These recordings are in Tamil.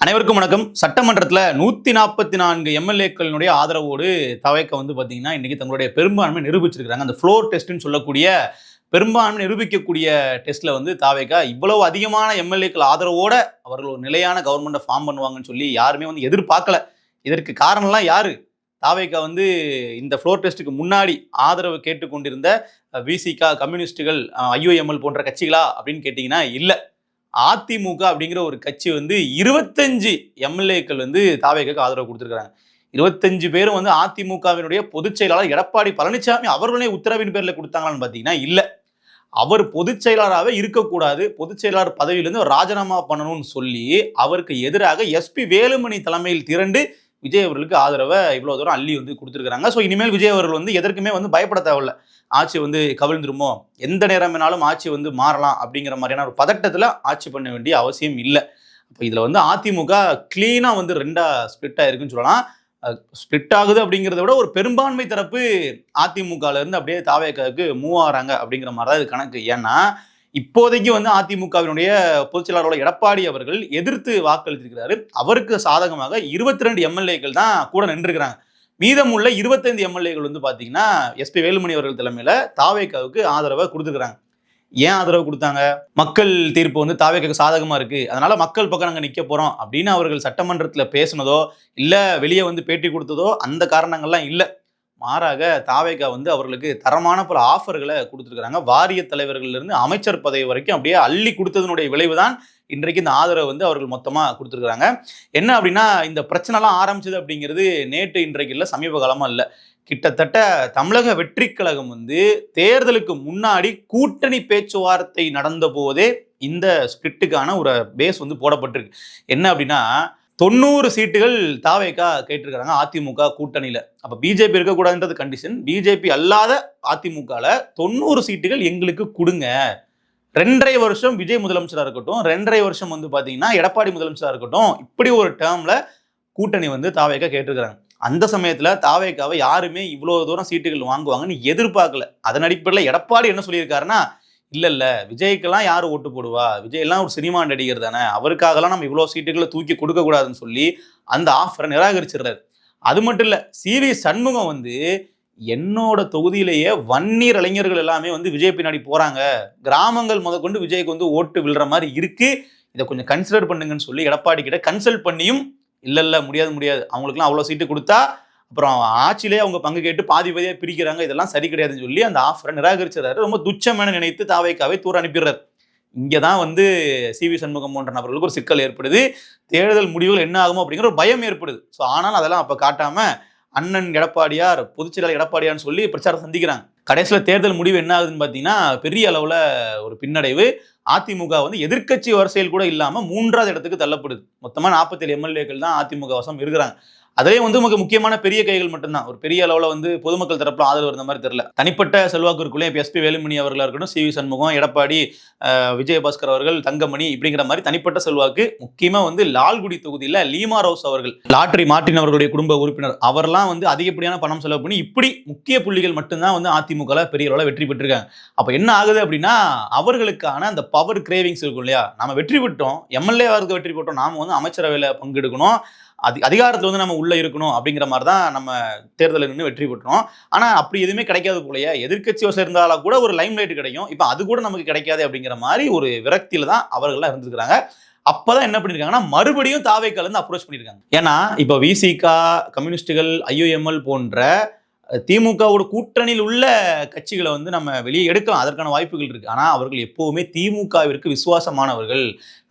அனைவருக்கும் வணக்கம். சட்டமன்றத்தில் 144 எம்எல்ஏக்களினுடைய ஆதரவோடு தவைக்க பார்த்தீங்கன்னா இன்னைக்கு தங்களுடைய பெரும்பான்மை நிரூபிச்சிருக்காங்க. அந்த ஃப்ளோர் டெஸ்ட்னு சொல்லக்கூடிய பெரும்பான்மை நிரூபிக்கக்கூடிய டெஸ்ட்ல தாவேகா இவ்வளவு அதிகமான எம்எல்ஏக்கள் ஆதரவோட அவர்கள் ஒரு நிலையான கவர்மெண்ட்டை ஃபார்ம் பண்ணுவாங்கன்னு சொல்லி யாருமே எதிர்பார்க்கல. இதற்கு காரணம்லாம் யாரு? தாவேகா இந்த ஃப்ளோர் டெஸ்ட்டுக்கு முன்னாடி ஆதரவு கேட்டுக்கொண்டிருந்த விசிகா, கம்யூனிஸ்டுகள், ஐஓஎம்எல் போன்ற கட்சிகளா அப்படின்னு கேட்டீங்கன்னா இல்லை. அதிமுக அப்படிங்கிற ஒரு கட்சி 25 எம்எல்ஏக்கள் தாவேகாக்கு ஆதரவு கொடுத்துருக்காங்க. 25 பேரும் அதிமுகவினுடைய பொதுச் செயலாளர் எடப்பாடி பழனிசாமி அவர்களே உத்தரவின் பேரில் கொடுத்தாங்களான்னு பார்த்தீங்கன்னா இல்லை. அவர் பொதுச் செயலாளராகவே இருக்கக்கூடாது, பொதுச் செயலாளர் பதவியிலிருந்து ராஜினாமா பண்ணணும்னு சொல்லி அவருக்கு எதிராக எஸ்பி வேலுமணி தலைமையில் திரண்டு விஜய் அவர்களுக்கு ஆதரவை இவ்வளவு தூரம் அள்ளி கொடுத்துருக்காங்க. ஸோ இனிமேல் விஜய் அவர்கள் எதற்குமே பயப்பட தேவையில்ல. ஆட்சி கவிழ்ந்துருமோ, எந்த நேரம் வேணாலும் ஆட்சி மாறலாம் அப்படிங்கிற மாதிரியான ஒரு பதட்டத்தில் ஆட்சி பண்ண வேண்டிய அவசியம் இல்லை. அப்போ இதில் அதிமுக கிளீனாக ரெண்டா ஸ்பிளிட் ஆயிருக்குன்னு சொல்லலாம். ஸ்பிளிட் ஆகுது அப்படிங்கிறத விட ஒரு பெரும்பான்மை தரப்பு அதிமுகல இருந்து அப்படியே தாவேகாவுக்கு மூவ் ஆகிறாங்க அப்படிங்கிற மாதிரி தான் இது கணக்கு. ஏன்னா இப்போதைக்கு அதிமுகவினுடைய பொதுச் செயலாளர் எடப்பாடி அவர்கள் எதிர்த்து வாக்களித்திருக்கிறாரு. அவருக்கு சாதகமாக 22 எம்எல்ஏக்கள் தான் கூட நின்றுக்கிறாங்க. மீதமுள்ள 25 எம்எல்ஏக்கள் பார்த்தீங்கன்னா எஸ்பி வேலுமணி அவர்கள் தலைமையில தாவேகாவுக்கு ஆதரவை கொடுத்துக்கிறாங்க. ஏன் ஆதரவு கொடுத்தாங்க? மக்கள் தீர்ப்பு தாவேகாவுக்கு சாதகமா இருக்கு, அதனால மக்கள் பக்கம் நாங்கள் நிற்க போறோம் அப்படின்னு அவர்கள் சட்டமன்றத்தில் பேசினதோ இல்லை வெளியே பேட்டி கொடுத்ததோ அந்த காரணங்கள்லாம் இல்லை. மாறாக தாவேகா அவர்களுக்கு தரமான பல ஆஃபர்களை கொடுத்துருக்காங்க. வாரிய தலைவர்கள் இருந்து அமைச்சர் பதவி வரைக்கும் அப்படியே அள்ளி கொடுத்ததனுடைய விளைவுதான் இன்றைக்கு இந்த ஆதரவு அவர்கள் மொத்தமாக கொடுத்துருக்காங்க. என்ன அப்படின்னா, இந்த பிரச்சனைலாம் ஆரம்பிச்சது அப்படிங்கிறது நேற்று இன்றைக்கு இல்லை, சமீப காலமாக இல்லை. கிட்டத்தட்ட தமிழக வெற்றி கழகம் தேர்தலுக்கு முன்னாடி கூட்டணி பேச்சுவார்த்தை நடந்த போதே இந்த ஸ்பிளிட்டுக்கான ஒரு பேஸ் போடப்பட்டிருக்கு. என்ன அப்படின்னா, 90 சீட்டுகள் தாவேகா கேட்டிருக்கிறாங்க அதிமுக கூட்டணியில. அப்ப பிஜேபி இருக்கக்கூடாதுன்றது கண்டிஷன். பிஜேபி அல்லாத அதிமுகல 90 சீட்டுகள் எங்களுக்கு கொடுங்க. 2.5 வருஷம் விஜய் முதலமைச்சரா இருக்கட்டும், 2.5 வருஷம் பாத்தீங்கன்னா எடப்பாடி முதலமைச்சரா இருக்கட்டும், இப்படி ஒரு டேர்ம்ல கூட்டணி தாவேகா கேட்டிருக்கிறாங்க. அந்த சமயத்துல தாவேகாவை யாருமே இவ்வளவு தூரம் சீட்டுகள் வாங்குவாங்கன்னு எதிர்பார்க்கல. அதன் அடிப்படையில் எடப்பாடி என்ன சொல்லியிருக்காருன்னா, இல்ல விஜய்க்கெல்லாம் யாரு ஓட்டு போடுவா, விஜய் எல்லாம் ஒரு சினிமா நடிகர் தானே, அவருக்காகலாம் நம்ம இவ்வளவு சீட்டுகளை தூக்கி கொடுக்க கூடாதுன்னு சொல்லி அந்த ஆஃபரை நிராகரிச்சிடுறாரு. அது மட்டும் இல்ல, சிவி சண்முகம் என்னோட தொகுதியிலேயே வன்னியர் இளைஞர்கள் எல்லாமே விஜய் பின்னாடி போறாங்க, கிராமங்கள் முதற்கொண்டு விஜய்க்கு ஓட்டு விழுற மாதிரி இருக்கு, இதை கொஞ்சம் கன்சிடர் பண்ணுங்கன்னு சொல்லி எடப்பாடி கிட்ட கன்சல்ட் பண்ணியும் இல்ல முடியாது, அவங்களுக்குலாம் அவ்வளவு சீட்டு கொடுத்தா அப்புறம் ஆட்சியிலே அவங்க பங்கு கேட்டு பாதி பாதியாக பிரிக்கிறாங்க, இதெல்லாம் சரி கிடையாதுன்னு சொல்லி அந்த ஆஃபரை நிராகரிச்சிடறாரு. ரொம்ப துச்சமென நினைத்து தாவேகாவை தூர அனுப்பிடுறாரு. இங்கதான் சிவி சண்முகம் போன்ற நபர்களுக்கு ஒரு சிக்கல் ஏற்படுது. தேர்தல் முடிவுகள் என்ன ஆகுமோ அப்படிங்கிற ஒரு பயம் ஏற்படுது. ஸோ ஆனால் அதெல்லாம் அப்ப காட்டாம அண்ணன் எடப்பாடியார், பொதுச் செயலாளர் எடப்பாடியார்னு சொல்லி பிரச்சாரம் சந்திக்கிறாங்க. கடைசியில் தேர்தல் முடிவு என்ன ஆகுதுன்னு பார்த்தீங்கன்னா, பெரிய அளவில் ஒரு பின்னடைவு. அதிமுக எதிர்க்கட்சி வரிசையில் கூட இல்லாமல் 3வது இடத்துக்கு தள்ளப்படுது. மொத்தமாக 47 எம்எல்ஏக்கள் தான் அதிமுக வசம் இருக்கிறாங்க. அதே நமக்கு முக்கியமான பெரிய கைகள் மட்டும்தான். ஒரு பெரிய அளவில் பொதுமக்கள் தரப்புல ஆதரவு இருந்த மாதிரி தெரியல. தனிப்பட்ட செல்வாக்கு இருக்குள்ளே எஸ்பி வேலுமணி அவர்களாக இருக்கட்டும், சிவி சண்முகம், எடப்பாடி, விஜயபாஸ்கர் அவர்கள், தங்கமணி, இப்படிங்கிற மாதிரி தனிப்பட்ட செல்வாக்கு. முக்கியமாக லால்குடி தொகுதியில் லீமா ரோஸ் அவர்கள், லாட்டரி மார்ட்டின் அவர்களுடைய குடும்ப உறுப்பினர், அவர்லாம் அதிகப்படியான பணம் செலவு பண்ணி இப்படி முக்கிய புள்ளிகள் மட்டும்தான் அதிமுக பெரிய அளவில் வெற்றி பெற்றிருக்காங்க. அப்போ என்ன ஆகுது அப்படின்னா, அவர்களுக்கான அந்த பவர் கிரேவிங்ஸ் இருக்கும் இல்லையா, நம்ம வெற்றி பெற்றோம், எம்எல்ஏவாருக்கு வெற்றி பெற்றோம், நாம அமைச்சரவையில் பங்கெடுக்கணும், அதிகாரத்தில் நம்ம உள்ள இருக்கணும் அப்படிங்கிற மாதிரி தான் நம்ம தேர்தலில் நின்று வெற்றி பெற்றோம். ஆனா அப்படி எதுவுமே கிடைக்காது போலயே. எதிர்கட்சி வசம் இருந்தாலும் கூட ஒரு லைம் லைட் கிடைக்கும், இப்ப அது கூட நமக்கு கிடைக்காது அப்படிங்கிற மாதிரி ஒரு விரக்தியில தான் அவர்கள்லாம் இருந்திருக்கிறாங்க. அப்பதான் என்ன பண்ணிருக்காங்கன்னா, மறுபடியும் தாவேகால இருந்து அப்ரோச் பண்ணிருக்காங்க. ஏன்னா இப்ப விசிகா, கம்யூனிஸ்டுகள், ஐஓஎம்எல் போன்ற திமுகவோட கூட்டணியில் உள்ள கட்சிகளை நம்ம வெளியே எடுக்கலாம், அதற்கான வாய்ப்புகள் இருக்கு. ஆனா அவர்கள் எப்பவுமே திமுகவிற்கு விசுவாசமானவர்கள்.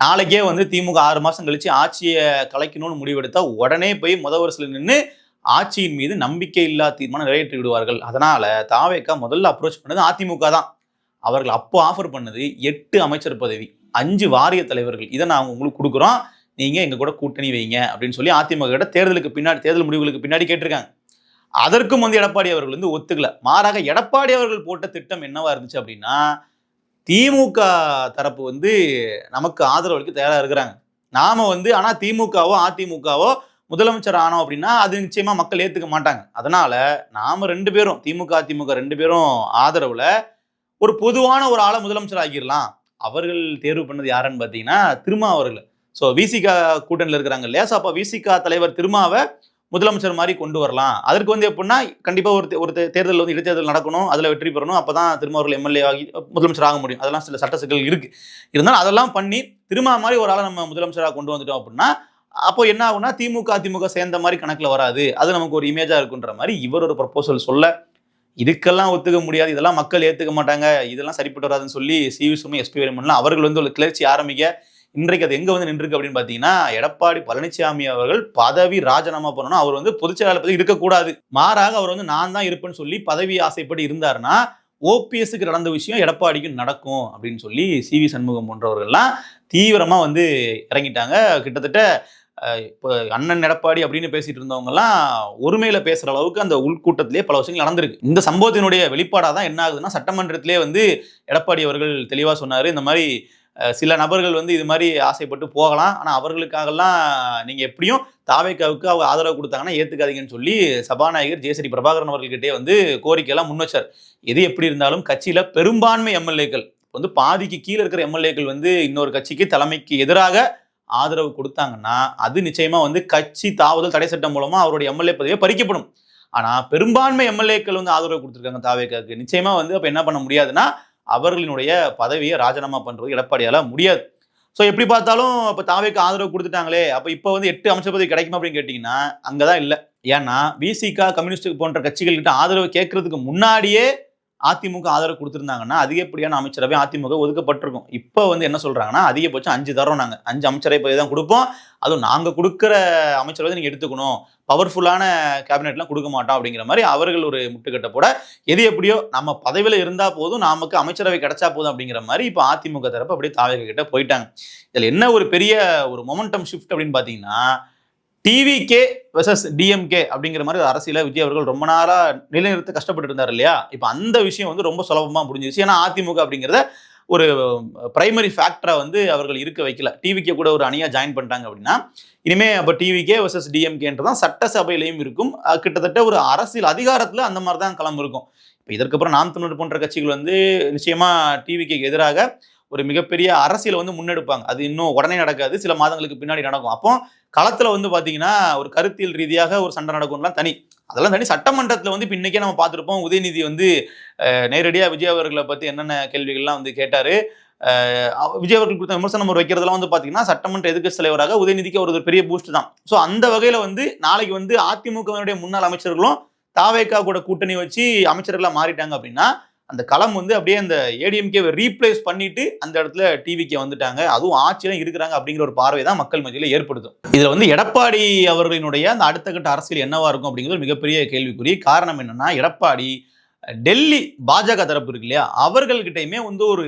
நாளைக்கே திமுக 6 மாசம் கழிச்சு ஆட்சியை கலைக்கணும்னு முடிவெடுத்தா உடனே போய் வருஷத்துல நின்று ஆட்சியின் மீது நம்பிக்கை இல்லா தீர்மானம் நிறைவேற்றி விடுவார்கள். அதனால தாவேகா முதல்ல அப்ரோச் பண்ணது அதிமுக தான். அவர்கள் அப்போ ஆஃபர் பண்ணது 8 அமைச்சர் பதவி, 5 வாரிய தலைவர்கள், இதை நான் உங்களுக்கு கொடுக்குறோம், நீங்க எங்க கூட கூட்டணி வைங்க அப்படின்னு சொல்லி அதிமுக கிட்ட தேர்தல் முடிவுகளுக்கு பின்னாடி கேட்டிருக்காங்க. அதற்கும் எடப்பாடி அவர்கள் ஒத்துக்கல. மாறாக எடப்பாடி அவர்கள் போட்ட திட்டம் என்னவா இருந்துச்சு அப்படின்னா, திமுக தரப்பு நமக்கு ஆதரவுக்கு தயாரா இருக்கிறாங்க, நாம ஆனா திமுகவோ அதிமுகவோ முதலமைச்சர் ஆனோம் அப்படின்னா அது நிச்சயமா மக்கள் ஏத்துக்க மாட்டாங்க. அதனால நாம 2 பேரும், திமுக அதிமுக 2 பேரும் ஆதரவுல ஒரு பொதுவான ஒரு ஆளை முதலமைச்சர் ஆகிடலாம். அவர்கள் தேர்வு பண்ணது யாருன்னு பார்த்தீங்கன்னா திருமாவர்கள். ஸோ விசிகா கூட்டணியில் இருக்கிறாங்க இல்லையா, ஸோ அப்போ விசிகா தலைவர் திருமாவை முதலமைச்சர் மாதிரி கொண்டு வரலாம். அதற்கு வந்து எப்படின்னா கண்டிப்பா ஒரு தேர்தல் வந்து இடைத்தேர்தல் நடக்கணும், அதுல வெற்றி பெறணும், அப்பதான் திருமாவர்கள் எம்எல்ஏ ஆகி முதலமைச்சர் ஆக முடியும். அதெல்லாம் சில சட்ட சிக்கல் இருக்கு. இருந்தாலும் அதெல்லாம் பண்ணி திருமா மாதிரி ஒரு ஆளை நம்ம முதலமைச்சராக கொண்டு வந்துட்டோம் அப்படின்னா அப்போ என்ன ஆகும்னா திமுக அதிமுக சேர்ந்த மாதிரி கணக்குல வராது, அது நமக்கு ஒரு இமேஜா இருக்குன்ற மாதிரி இவர் ஒரு ப்ரொபோசல் சொல்ல இதுக்கெல்லாம் ஒத்துக்க முடியாது, இதெல்லாம் மக்கள் ஏத்துக்க மாட்டாங்க, இதெல்லாம் சரிப்பட்டு வராதுன்னு சொல்லி சிவி சுமி எஸ்பி வேலுமணிலாம் அவர்கள் வந்து ஒரு கிளர்ச்சி ஆரம்பிக்க இன்றைக்கு அது எங்க வந்து நின்றுருக்கு அப்படின்னு பாத்தீங்கன்னா எடப்பாடி பழனிசாமி அவர்கள் பதவி ராஜினாமா பண்ணணும், அவர் வந்து பொதுச்செயலாளர் பதவி இருக்கக்கூடாது, மாறாக அவர் வந்து நான் தான் இருப்பேன்னு சொல்லி பதவி ஆசைப்பட்டு இருந்தாருன்னா ஓபிஎஸ்க்கு நடந்த விஷயம் எடப்பாடிக்கும் நடக்கும் அப்படின்னு சொல்லி சிவி சண்முகம் போன்றவர்கள்லாம் தீவிரமா வந்து இறங்கிட்டாங்க. கிட்டத்தட்ட இப்போ அண்ணன் எடப்பாடி அப்படின்னு பேசிட்டு இருந்தவங்க எல்லாம் ஒருமையில பேசுற அளவுக்கு அந்த உள்கூட்டத்திலேயே பல விஷயங்கள் நடந்திருக்கு. இந்த சம்பவத்தினுடைய வெளிப்பாடாதான் என்ன ஆகுதுன்னா சட்டமன்றத்திலே வந்து எடப்பாடி அவர்கள் தெளிவா சொன்னாரு, இந்த மாதிரி சில நபர்கள் வந்து இது மாதிரி ஆசைப்பட்டு போகலாம், ஆனா அவர்களுக்காகலாம் நீங்க எப்படியும் தாவேக்காவுக்கு அவங்க ஆதரவு கொடுத்தாங்கன்னா ஏத்துக்காதீங்கன்னு சொல்லி சபாநாயகர் ஜெயஸ்ரீ பிரபாகரன் அவர்கள்கிட்டே வந்து கோரிக்கையெல்லாம் முன் வச்சார். எது எப்படி இருந்தாலும் கட்சியில பெரும்பான்மை எம்எல்ஏக்கள் வந்து பாதிக்கு கீழே இருக்கிற எம்எல்ஏக்கள் வந்து இன்னொரு கட்சிக்கு தலைமைக்கு எதிராக ஆதரவு கொடுத்தாங்கன்னா அது நிச்சயமா வந்து கட்சி தாவுதல் தடை சட்டம் மூலமா அவருடைய எம்எல்ஏ பதவியை பறிக்கப்படும். ஆனா பெரும்பான்மை எம்எல்ஏக்கள் வந்து ஆதரவு கொடுத்திருக்காங்க தாவேக்காவுக்கு, நிச்சயமா வந்து அப்ப என்ன பண்ண முடியாதுன்னா அவர்களினுடைய பதவியை ராஜினாமா பண்றது எடப்பாடியால முடியாது. ஸோ எப்படி பார்த்தாலும் இப்போ தாவேக்கு ஆதரவு கொடுத்துட்டாங்களே, அப்போ இப்போ வந்து 8 அமைச்சர் பதவி கிடைக்குமா அப்படின்னு கேட்டிங்கன்னா அங்கதான் இல்லை. ஏன்னா விசிகா கம்யூனிஸ்ட் போன்ற கட்சிகள் கிட்ட ஆதரவு கேட்கறதுக்கு முன்னாடியே அதிமுக ஆதரவு கொடுத்திருந்தாங்கன்னா அதிகப்படியான அமைச்சரவை அதிமுக ஒதுக்கப்பட்டிருக்கும். இப்போ வந்து என்ன சொல்றாங்கன்னா அதிகபட்சம் 5 தரோம், நாங்க 5 அமைச்சரவை பதவி தான் கொடுப்போம், அதுவும் நாங்க கொடுக்குற அமைச்சரவை நீங்க எடுத்துக்கணும், பவர்ஃபுல்லான கேபினெட்லாம் கொடுக்க மாட்டோம் அப்படிங்கிற மாதிரி அவர்கள் ஒரு முட்டுக்கட்டை போட எது எப்படியோ நம்ம பதவியில இருந்தா போதும், நமக்கு அமைச்சரவை கிடைச்சா போதும் அப்படிங்கிற மாதிரி இப்போ அதிமுக தரப்பு அப்படியே தாவேக கிட்ட போயிட்டாங்க. இதுல என்ன ஒரு பெரிய ஒரு மொமெண்டம் ஷிஃப்ட் அப்படின்னு பாத்தீங்கன்னா டிவிகே வெர்சஸ் டிஎம்கே அப்படிங்கிற மாதிரி அரசியல விஜய் அவர்கள் ரொம்ப நாளா நிலைநிறுத்த கஷ்டப்பட்டு இருந்தார் இல்லையா, இப்போ அந்த விஷயம் வந்து ரொம்ப சுலபமா முடிஞ்சிருச்சு. ஏன்னா அதிமுக அப்படிங்கிறத ஒரு பிரைமரி ஃபேக்டரா வந்து அவர்கள் இருக்க வைக்கல, டிவிகே கூட ஒரு அணியா ஜாயின் பண்ணிட்டாங்க அப்படின்னா இனிமே அப்போ டிவிகே வெர்சஸ் டிஎம்கேன்றதான் சட்டசபையிலையும் இருக்கும், கிட்டத்தட்ட ஒரு அரசியல் அதிகாரத்துல அந்த மாதிரி தான் களம் இருக்கும். இப்போ இதற்கப்புறம் நாம் தமிழர் போன்ற கட்சிகள் வந்து நிச்சயமா டிவிகேக்கு எதிராக ஒரு மிகப்பெரிய அரசியலை வந்து முன்னெடுப்பாங்க, அது இன்னும் உடனே நடக்காது, சில மாதங்களுக்கு பின்னாடி நடக்கும். அப்போ களத்துல வந்து பாத்தீங்கன்னா ஒரு கருத்தியல் ரீதியாக ஒரு சண்டை நடக்கும்லாம் தனி, அதெல்லாம் தனி. சட்டமன்றத்துல வந்து இப்போ இன்னைக்கே நம்ம பார்த்துருப்போம், உதயநிதி வந்து நேரடியா விஜய் அவர்களை பத்தி என்னென்ன கேள்விகள்லாம் வந்து கேட்டாரு, விஜய் அவர்கள் கொடுத்த விமர்சனம் ஒரு வைக்கிறதுலாம் வந்து பாத்தீங்கன்னா சட்டமன்ற எதிர்க்கட்சி தலைவராக உதயநிதிக்கு ஒரு பெரிய பூஸ்ட் தான். ஸோ அந்த வகையில வந்து நாளைக்கு வந்து அதிமுகவினுடைய முன்னாள் அமைச்சர்களும் தாவேக்கா கூட கூட்டணி வச்சு அமைச்சர்களா மாறிட்டாங்க அப்படின்னா அந்த களம் வந்து அப்படியே அந்த ஏடிஎம்கே ரீப்ளேஸ் பண்ணிட்டு அந்த இடத்துல டிவிக்கு வந்துட்டாங்க, அதுவும் ஆட்சியில இருக்கிறாங்க அப்படிங்கிற ஒரு பார்வை தான் மக்கள் மத்தியில ஏற்படுத்தும். இதுல வந்து எடப்பாடி அவர்களினுடைய அந்த அடுத்த கட்ட அரசியல் என்னவா இருக்கும் அப்படிங்கிறது மிகப்பெரிய கேள்விக்குறி. காரணம் என்னன்னா எடப்பாடி டெல்லி பாஜக தரப்பு இருக்கு இல்லையா, அவர்கள்கிட்டயுமே வந்து ஒரு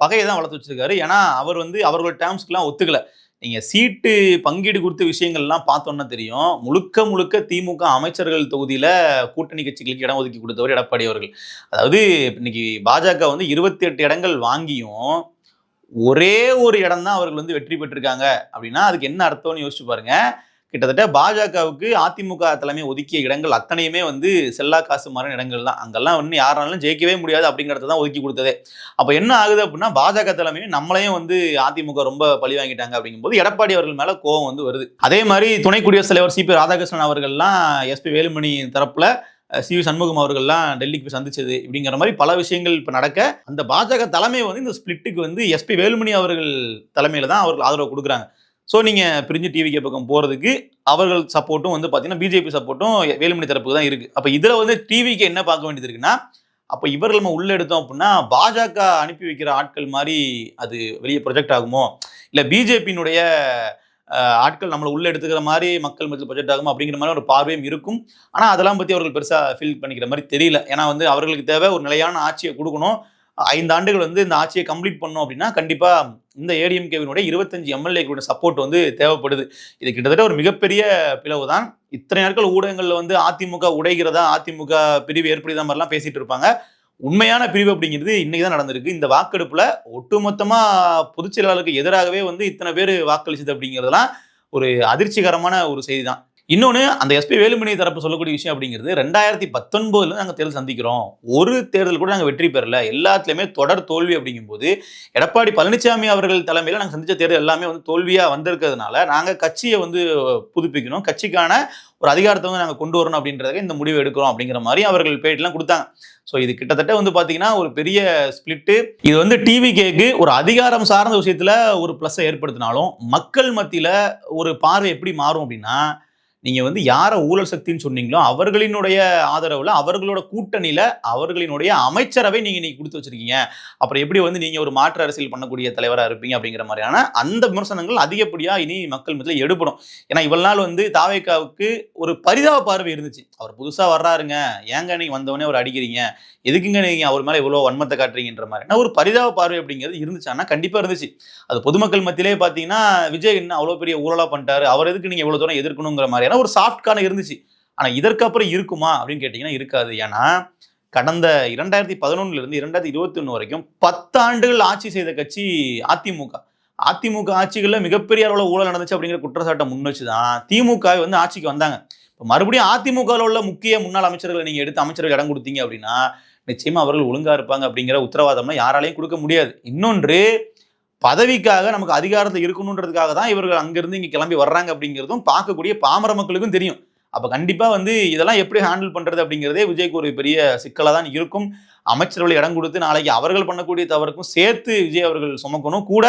பகையை தான் வளர்த்து வச்சிருக்காரு. ஏன்னா அவர் வந்து அவர்களோட டேர்ம்ஸ்க்குலாம் ஒத்துக்கல. நீங்க சீட்டு பங்கீடு குறித்த விஷயங்கள்லாம் பார்த்தோம்னா தெரியும், முழுக்க முழுக்க திமுக அமைச்சர்கள் தொகுதியில கூட்டணி கட்சிகளுக்கு இடம் ஒதுக்கி கொடுத்தவர் எடப்பாடி அவர்கள். அதாவது இன்னைக்கு பாஜக வந்து 28 இடங்கள் வாங்கியும் ஒரே ஒரு இடம் தான் அவர்கள் வந்து வெற்றி பெற்றிருக்காங்க அப்படின்னா அதுக்கு என்ன அர்த்தம்னு யோசிச்சு பாருங்க. கிட்டத்தட்ட பாஜகவுக்கு அதிமுக தலைமை ஒதுக்கிய இடங்கள் அத்தனையுமே வந்து செல்லா காசு மாறின இடங்கள் தான், அங்கெல்லாம் வந்து யாராலும் ஜெயிக்கவே முடியாது அப்படிங்கிறத தான் ஒதுக்கி கொடுத்ததே. அப்ப என்ன ஆகுது அப்படின்னா பாஜக தலைமையும் நம்மளையும் வந்து அதிமுக ரொம்ப பழி வாங்கிட்டாங்க அப்படிங்கும்போது எடப்பாடி அவர்கள் மேல கோபம் வந்து வருது. அதே மாதிரி துணை குடியரசுத் தலைவர் சிபி ராதாகிருஷ்ணன் அவர்கள்லாம் எஸ்பி வேலுமணி தரப்புல சிவி சண்முகம் அவர்கள்லாம் டெல்லிக்கு போய் சந்திச்சது இப்படிங்கிற மாதிரி பல விஷயங்கள் இப்ப நடக்க அந்த பாஜக தலைமை வந்து இந்த ஸ்பிளிட்டுக்கு வந்து எஸ்பி வேலுமணி அவர்கள் தலைமையில தான் அவர்கள் ஆதரவு கொடுக்குறாங்க. ஸோ நீங்கள் பிரிஞ்சு டிவிகே பக்கம் போகிறதுக்கு அவர்கள் சப்போர்ட்டும் வந்து பார்த்தீங்கன்னா பிஜேபி சப்போர்ட்டும் வேலுமணி தரப்புக்கு தான் இருக்குது. அப்போ இதில் வந்து டிவிக்கு என்ன பார்க்க வேண்டியது இருக்குன்னா, அப்போ இவர்கள் நம்ம உள்ளே எடுத்தோம் அப்படின்னா பாஜக அனுப்பி வைக்கிற ஆட்கள் மாதிரி அது வெளியே ப்ரொஜெக்ட் ஆகுமோ, இல்லை பிஜேபியினுடைய ஆட்கள் நம்மளை உள்ளே எடுத்துக்கிற மாதிரி மக்கள் மத்தியில் ப்ரொஜெக்ட் ஆகுமோ அப்படிங்கிற மாதிரி ஒரு பார்வையும் இருக்கும். ஆனால் அதெல்லாம் பற்றி அவர்கள் பெருசாக ஃபீல் பண்ணிக்கிற மாதிரி தெரியல. ஏன்னா வந்து அவர்களுக்கு தேவை ஒரு நிலையான ஆட்சியை கொடுக்கணும், 5 ஆண்டுகள் வந்து இந்த ஆட்சியை கம்ப்ளீட் பண்ணோம் அப்படின்னா கண்டிப்பா இந்த ஏடிஎம்கேவினுடைய 25 எம்எல்ஏக்களோட சப்போர்ட் வந்து தேவைப்படுது. இது கிட்டத்தட்ட ஒரு மிகப்பெரிய பிளவு தான். இத்தனை நாட்கள் ஊடகங்கள்ல வந்து அதிமுக உடைகிறதா, அதிமுக பிரிவு ஏற்படுதா மாதிரிலாம் பேசிட்டு இருப்பாங்க. உண்மையான பிரிவு அப்படிங்கிறது இன்னைக்கு தான் நடந்திருக்கு. இந்த வாக்கெடுப்புல ஒட்டுமொத்தமா பொதுச் செயலாளருக்கு எதிராகவே வந்து இத்தனை பேர் வாக்களிச்சது அப்படிங்கிறதுலாம் ஒரு அதிர்ச்சிகரமான ஒரு செய்தி தான். இன்னொன்னு அந்த எஸ்பி வேலுமணி தரப்பு சொல்லக்கூடிய விஷயம் அப்படிங்கிறது 2019 நாங்க தேர்தல் சந்திக்கிறோம், ஒரு தேர்தல் கூட நாங்க வெற்றி பெறல, எல்லாத்துலயுமே தொடர் தோல்வி அப்படிங்கும்போது எடப்பாடி பழனிசாமி அவர்கள் தலைமையில நாங்க சந்திச்ச தேர்தல் எல்லாமே வந்து தோல்வியா வந்திருக்கிறதுனால நாங்க கட்சியை வந்து புதுப்பிக்கணும், கட்சிக்கான ஒரு அதிகாரத்தை வந்து நாங்க கொண்டு வரணும் அப்படின்றதுக்கு இந்த முடிவு எடுக்கிறோம் அப்படிங்கிற மாதிரி அவர்கள் பேட்டிலாம் கொடுத்தாங்க. ஸோ இது கிட்டத்தட்ட வந்து பாத்தீங்கன்னா ஒரு பெரிய ஸ்பிளிட்டு. இது வந்து டிவிகேக்கு ஒரு அதிகாரம் சார்ந்த விஷயத்துல ஒரு பிளஸை ஏற்படுத்தினாலும் மக்கள் மத்தியில ஒரு பார்வை எப்படி மாறும் அப்படின்னா, நீங்க வந்து யார ஊழல் சக்தின்னு சொன்னீங்களோ அவர்களினுடைய ஆதரவுல அவர்களோட கூட்டணியில அவர்களினுடைய அமைச்சரவை நீங்க இன்னைக்கு கொடுத்து வச்சிருக்கீங்க, அப்புறம் எப்படி வந்து நீங்க ஒரு மாற்று அரசியல் பண்ணக்கூடிய தலைவரா இருப்பீங்க அப்படிங்கிற மாதிரியான அந்த விமர்சனங்கள் அதிகப்படியா இனி மக்கள் மத்தியில எடுபடும். ஏன்னா இவ்வளவு நாள் வந்து தாவேக்காவுக்கு ஒரு பரிதாப பார்வை இருந்துச்சு, அவர் புதுசா வர்றாருங்க, ஏங்க நீங்க வந்தவொடனே அவர் அடிக்கிறீங்க, எதுக்குங்க நீங்க அவர் மேல இவ்வளவு வன்மத்தை காட்டுறீங்கன்ற மாதிரி ஒரு பரிதாப பார்வை அப்படிங்கிறது இருந்துச்சு. ஆனா கண்டிப்பா இருந்துச்சு. அது பொதுமக்கள் மத்தியிலே பாத்தீங்கன்னா விஜய் என்ன அவ்வளவு பெரிய ஊழலா பண்ணிட்டாரு, அவர் எதுக்கு நீங்க இவ்வளவு தூரம் எதிர்க்கணுங்கிற மாதிரியான ஒரு சாஃப்ட் கார்னர் இருந்துச்சு. ஆனா இதற்கு அப்புறம் இருக்குமா அப்படின்னு கேட்டீங்கன்னா இருக்காது. ஏன்னா கடந்த 2011 இருந்து 2021 வரைக்கும் 10 ஆண்டுகள் ஆட்சி செய்த கட்சி அதிமுக. அதிமுக ஆட்சிகள்ல மிகப்பெரிய அளவுல ஊழல் நடந்துச்சு அப்படிங்கிற குற்றச்சாட்டை முன் வச்சுதான் திமுக வந்து ஆட்சிக்கு வந்தாங்க. இப்ப மறுபடியும் அதிமுக உள்ள முக்கிய முன்னாள் அமைச்சர்களை நீங்க எடுத்து அமைச்சர்கள் இடம் கொடுத்தீங்க அப்படின்னா நிச்சயமா அவர்கள் ஒழுங்கா இருப்பாங்க அப்படிங்கிற உத்தரவாதம்லாம் யாராலையும் கொடுக்க முடியாது. இன்னொன்று, பதவிக்காக நமக்கு அதிகாரத்தில் இருக்கணுன்றதுக்காக தான் இவர்கள் அங்கிருந்து இங்க கிளம்பி வர்றாங்க அப்படிங்கிறதும் பார்க்கக்கூடிய பாமர மக்களுக்கும் தெரியும். அப்ப கண்டிப்பா வந்து இதெல்லாம் எப்படி ஹேண்டில் பண்றது அப்படிங்கிறதே விஜய்க்கு ஒரு பெரிய சிக்கலா தான் இருக்கும். அமைச்சர்களை இடம் கொடுத்து நாளைக்கு அவர்கள் பண்ணக்கூடிய தவறுக்கும் சேர்த்து விஜய் அவர்கள் சுமக்கணும். கூட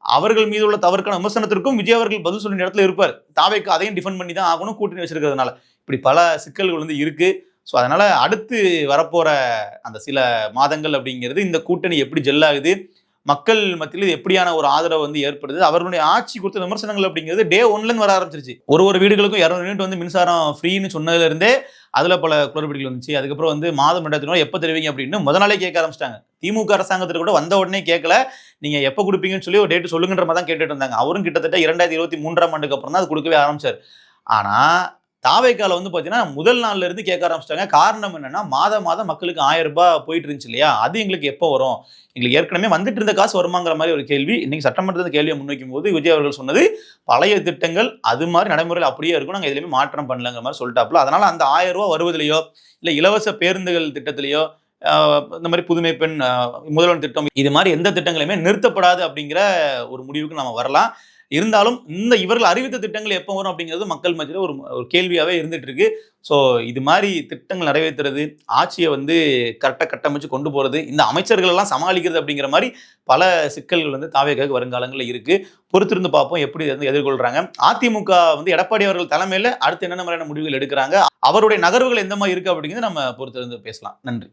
அவர்கள் மீது உள்ள தவறுக்கான விமர்சனத்திற்கும் விஜய் அவர்கள் பதில் சொல்ற இடத்துல இருப்பார். தாவேக்கு அதையும் டிஃபெண்ட் பண்ணி தான் ஆகணும், கூட்டணி வச்சிருக்கிறதுனால. இப்படி பல சிக்கல்கள் வந்து இருக்கு. ஸோ அதனால அடுத்து வரப்போற அந்த சில மாதங்கள் அப்படிங்கிறது இந்த கூட்டணி எப்படி ஜெல்லாகுது, மக்கள் மத்தியில் எப்படியான ஒரு ஆதரவு வந்து ஏற்படுது, அவர்களுடைய ஆட்சி கொடுத்த விமர்சனங்கள் அப்படிங்கிறது டே 1லேருந்து வர ஆரம்பிச்சிருச்சு. ஒரு வீடுகளுக்கும் 200 யூனிட் வந்து மின்சாரம் ஃப்ரீன்னு சொன்னதுல இருந்தே அதுல பல குளறுபடிகள் வந்துச்சு. அதுக்கப்புறம் வந்து மாதம் 2000 எப்போ தருவீங்க அப்படின்னு முத நாளே கேட்க ஆரம்பிச்சிட்டாங்க. திமுக அரசாங்கத்தில் கூட வந்த உடனே கேட்கல, நீங்க எப்போ கொடுப்பீங்கன்னு சொல்லி ஒரு டேட் சொல்லுங்கன்ற மாதிரி தான் கேட்டுட்டு இருந்தாங்க. அவரும் கிட்டத்தட்ட 2023ஆம் ஆண்டுக்கு அப்புறம் தான் அது கொடுக்கவே ஆரம்பிச்சார். ஆனா தாவேக்கால வந்து பாத்தீங்கன்னா முதல் நாள்ல இருந்து கேட்க ஆரம்பிச்சிட்டாங்க. காரணம் என்னன்னா மாதம் மக்களுக்கு 1000 ரூபாய் போயிட்டு இருந்துச்சு இல்லையா, அது எங்களுக்கு எப்போ வரும், எங்களுக்கு ஏற்கனவே வந்துட்டு இருந்த காசு வருமாங்கிற மாதிரி ஒரு கேள்வி. இன்னைக்கு சட்டமன்றத்தில் கேள்வியை முன்வைக்கும் போது விஜய் அவர்கள் சொன்னது பழைய திட்டங்கள் அது மாதிரி நடைமுறையில் அப்படியே இருக்கும், நாங்கள் எதுலையுமே மாற்றம் பண்ணலங்கிற மாதிரி சொல்லிட்டாப்புல. அதனால அந்த 1000 ரூபாய் வருவதிலையோ இல்லை இலவச பேருந்துகள் திட்டத்திலேயோ இந்த மாதிரி புதுமை பெண் முதல்வன் திட்டம் இது மாதிரி எந்த திட்டங்களையுமே நிறுத்தப்படாது அப்படிங்கிற ஒரு முடிவுக்கு நம்ம வரலாம். இருந்தாலும் இந்த இவர்கள் அறிவித்த திட்டங்கள் எப்போ வரும் அப்படிங்கிறது மக்கள் மத்தியில் ஒரு கேள்வியாகவே இருந்துட்டு இருக்கு. ஸோ இது மாதிரி திட்டங்கள் நிறைவேற்றுறது, ஆட்சியை வந்து கரெக்டாக கட்டமைச்சு கொண்டு போகிறது, இந்த அமைச்சர்கள் எல்லாம் சமாளிக்கிறது அப்படிங்கிற மாதிரி பல சிக்கல்கள் வந்து தாவேக்காவுக்கு வருங்காலங்களில் இருக்கு. பொறுத்திருந்து பார்ப்போம் எப்படி வந்து எதிர்கொள்றாங்க. அதிமுக வந்து எடப்பாடி அவர்கள் தலைமையில் அடுத்து என்னென்ன மாதிரியான முடிவுகள் எடுக்கிறாங்க, அவருடைய நகர்வுகள் எந்த மாதிரி இருக்கு அப்படிங்கிறது நம்ம பொறுத்திருந்து பேசலாம். நன்றி.